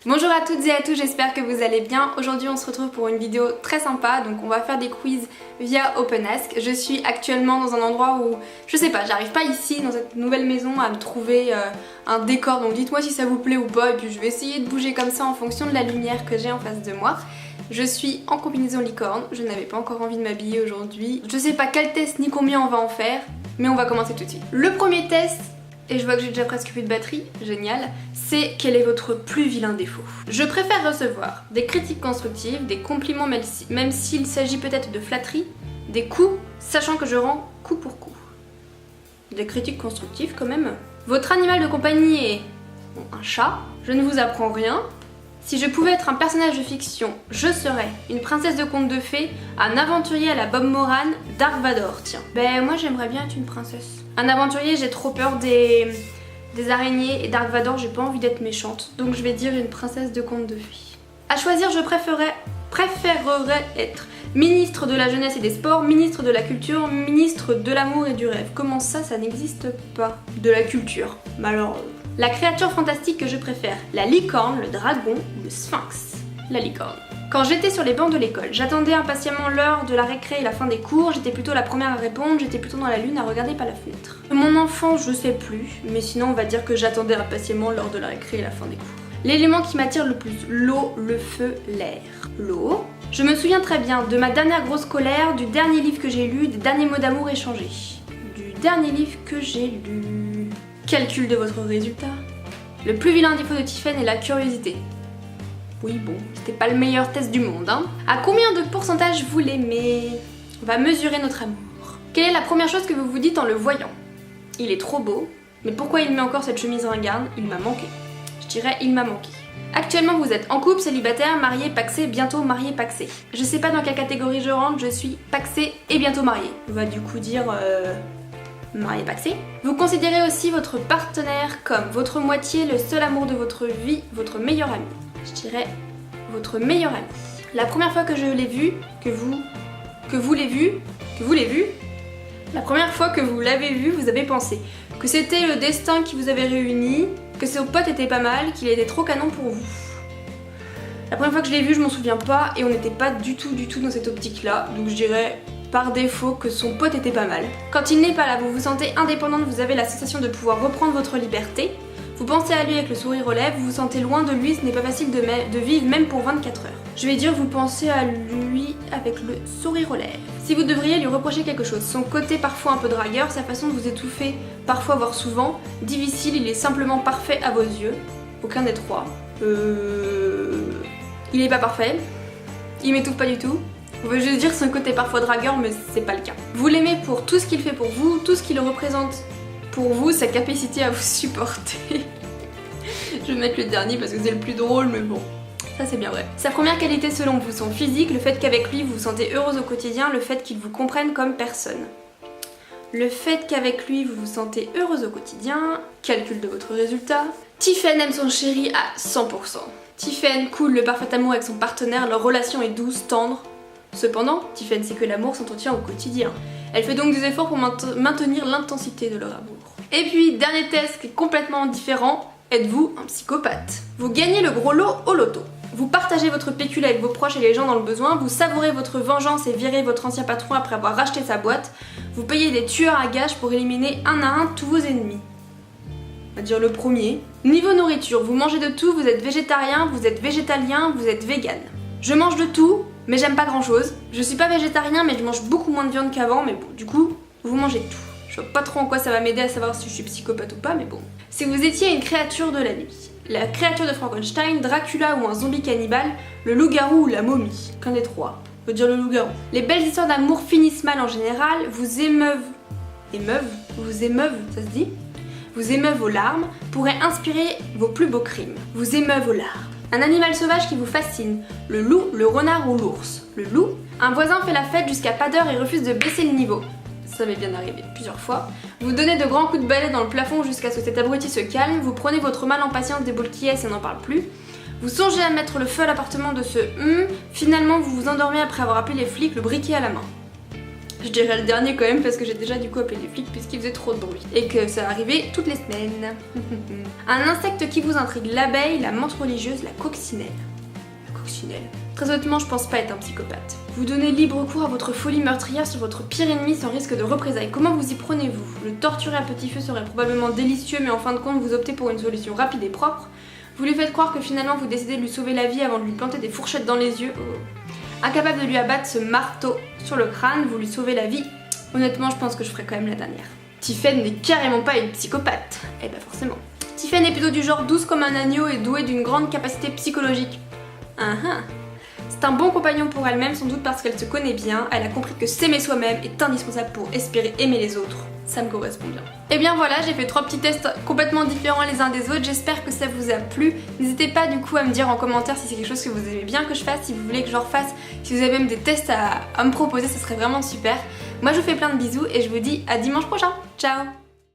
Bonjour à toutes et à tous, j'espère que vous allez bien. Aujourd'hui on se retrouve pour une vidéo très sympa, donc on va faire des quiz via OpenAsk. Je suis actuellement dans un endroit où, je sais pas, j'arrive pas ici dans cette nouvelle maison à me trouver un décor, donc dites-moi si ça vous plaît ou pas et puis je vais essayer de bouger comme ça en fonction de la lumière que j'ai en face de moi. Je suis en combinaison licorne, je n'avais pas encore envie de m'habiller aujourd'hui. Je sais pas quel test ni combien on va en faire, mais on va commencer tout de suite. Le premier test, et je vois que j'ai déjà presque plus de batterie, génial, c'est quel est votre plus vilain défaut. Je préfère recevoir des critiques constructives, des compliments même s'il s'agit peut-être de flatterie, des coups, sachant que je rends coup pour coup. Des critiques constructives quand même. Votre animal de compagnie est un chat, je ne vous apprends rien. Si je pouvais être un personnage de fiction, je serais une princesse de conte de fées, un aventurier à la Bob Moran, Dark Vador, tiens. Ben moi j'aimerais bien être une princesse. Un aventurier, j'ai trop peur des araignées et Dark Vador, j'ai pas envie d'être méchante. Donc je vais dire une princesse de conte de fées. À choisir, je préférerais être ministre de la jeunesse et des sports, ministre de la culture, ministre de l'amour et du rêve. Comment ça, ça n'existe pas? De la culture. Mais alors... La créature fantastique que je préfère, la licorne, le dragon ou le sphinx? La licorne. Quand j'étais sur les bancs de l'école, j'attendais impatiemment l'heure de la récré et la fin des cours, j'étais plutôt la première à répondre, j'étais plutôt dans la lune à regarder par la fenêtre. Mon enfant, je sais plus, mais sinon on va dire que j'attendais impatiemment l'heure de la récré et la fin des cours. L'élément qui m'attire le plus, l'eau, le feu, l'air. L'eau. Je me souviens très bien de ma dernière grosse colère, du dernier livre que j'ai lu, des derniers mots d'amour échangés. Du dernier livre que j'ai lu... Calcul de votre résultat. Le plus vilain défaut de Tiffen est la curiosité. Oui bon, c'était pas le meilleur test du monde hein. À combien de pourcentage vous l'aimez? On va mesurer notre amour. Quelle est la première chose que vous vous dites en le voyant? Il est trop beau, mais pourquoi il met encore cette chemise ringarde? Il m'a manqué. Je dirais il m'a manqué. Actuellement vous êtes en couple, célibataire, marié, pacsé, bientôt marié, pacsé. Je sais pas dans quelle catégorie je rentre, je suis pacsé et bientôt marié. On va du coup dire... marié pacsé. Vous considérez aussi votre partenaire comme votre moitié, le seul amour de votre vie, votre meilleur ami. Je dirais votre meilleur ami. La première fois que je l'ai vu, que vous l'avez vu, la première fois que vous l'avez vu, vous avez pensé que c'était le destin qui vous avait réunis, que son pote était pas mal, qu'il était trop canon pour vous. La première fois que je l'ai vu, je m'en souviens pas et on n'était pas du tout dans cette optique-là, donc je dirais par défaut que son pote était pas mal. Quand il n'est pas là, vous vous sentez indépendante, vous avez la sensation de pouvoir reprendre votre liberté, vous pensez à lui avec le sourire aux lèvres, vous vous sentez loin de lui, ce n'est pas facile de vivre même pour 24 heures. Je vais dire vous pensez à lui avec le sourire aux lèvres. Si vous devriez lui reprocher quelque chose, son côté parfois un peu dragueur, sa façon de vous étouffer, parfois voire souvent, difficile, il est simplement parfait à vos yeux, aucun des trois. Il est pas parfait, il m'étouffe pas du tout. On veut juste dire son côté parfois dragueur, mais c'est pas le cas. Vous l'aimez pour tout ce qu'il fait pour vous, tout ce qu'il représente pour vous, sa capacité à vous supporter. Je vais mettre le dernier parce que c'est le plus drôle, mais bon, ça c'est bien vrai. Sa première qualité selon vous, son physique, le fait qu'avec lui vous vous sentez heureuse au quotidien, le fait qu'il vous comprenne comme personne. Le fait qu'avec lui vous vous sentez heureuse au quotidien, calcul de votre résultat. Tiffen aime son chéri à 100%. Tiffen coule le parfait amour avec son partenaire, leur relation est douce, tendre. Cependant, Tiffen sait que l'amour s'entretient au quotidien. Elle fait donc des efforts pour maintenir l'intensité de leur amour. Et puis, dernier test qui est complètement différent, êtes-vous un psychopathe? Vous gagnez le gros lot au loto. Vous partagez votre pécule avec vos proches et les gens dans le besoin, vous savourez votre vengeance et virez votre ancien patron après avoir racheté sa boîte, vous payez des tueurs à gages pour éliminer un à un tous vos ennemis. On va dire le premier. Niveau nourriture, vous mangez de tout, vous êtes végétarien, vous êtes végétalien, vous êtes vegan. Je mange de tout, mais j'aime pas grand chose. Je suis pas végétarien, mais je mange beaucoup moins de viande qu'avant, mais bon, du coup, vous mangez de tout. Je vois pas trop en quoi ça va m'aider à savoir si je suis psychopathe ou pas, mais bon. Si vous étiez une créature de la nuit, la créature de Frankenstein, Dracula ou un zombie cannibale, le loup-garou ou la momie, qu'un des trois, on peut dire le loup-garou. Les belles histoires d'amour finissent mal en général, vous émeuvent, ça se dit? Vous émeuvent aux larmes, pourraient inspirer vos plus beaux crimes. Vous émeuvent aux larmes. Un animal sauvage qui vous fascine, le loup, le renard ou l'ours. Le loup, un voisin fait la fête jusqu'à pas d'heure et refuse de baisser le niveau. Ça m'est bien arrivé plusieurs fois. Vous donnez de grands coups de balai dans le plafond jusqu'à ce que cet abruti se calme, vous prenez votre mal en patience des boules qui est et n'en parle plus. Vous songez à mettre le feu à l'appartement de ce finalement vous vous endormez après avoir appelé les flics le briquet à la main. Je dirais le dernier quand même parce que j'ai déjà du coup appelé les flics puisqu'il faisait trop de bruit. Et que ça arrivait toutes les semaines. Un insecte qui vous intrigue, l'abeille, la menthe religieuse, la coccinelle. La coccinelle. Très honnêtement, je pense pas être un psychopathe. Vous donnez libre cours à votre folie meurtrière sur votre pire ennemi sans risque de représailles. Comment vous y prenez-vous? Le torturer à petit feu serait probablement délicieux, mais en fin de compte, vous optez pour une solution rapide et propre. Vous lui faites croire que finalement vous décidez de lui sauver la vie avant de lui planter des fourchettes dans les yeux. Incapable de lui abattre ce marteau sur le crâne, vous lui sauvez la vie. Honnêtement, je pense que je ferais quand même la dernière. Tiffen n'est carrément pas une psychopathe. Eh ben forcément. Tiffen est plutôt du genre douce comme un agneau et douée d'une grande capacité psychologique. C'est un bon compagnon pour elle-même, sans doute parce qu'elle se connaît bien. Elle a compris que s'aimer soi-même est indispensable pour espérer aimer les autres. Ça me correspond bien. Et bien voilà, j'ai fait 3 petits tests complètement différents les uns des autres. J'espère que ça vous a plu. N'hésitez pas du coup à me dire en commentaire si c'est quelque chose que vous aimez bien que je fasse, si vous voulez que je refasse, si vous avez même des tests à me proposer, ça serait vraiment super. Moi je vous fais plein de bisous et je vous dis à dimanche prochain. Ciao!